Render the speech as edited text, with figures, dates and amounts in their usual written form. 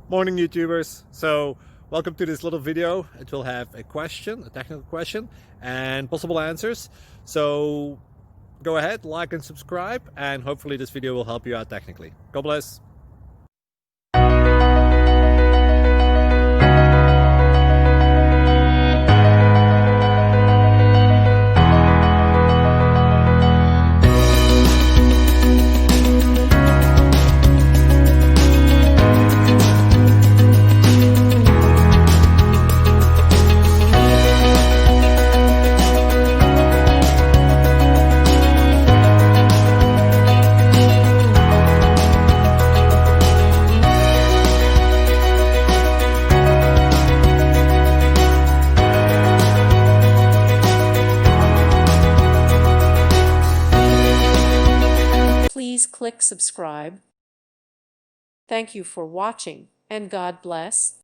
Morning YouTubers. So welcome to this little video. It will have a question, a technical question, and possible answers. So go ahead, like and subscribe, and hopefully this video will help you out technically. God bless. Please click subscribe. Thank you for watching, and God bless.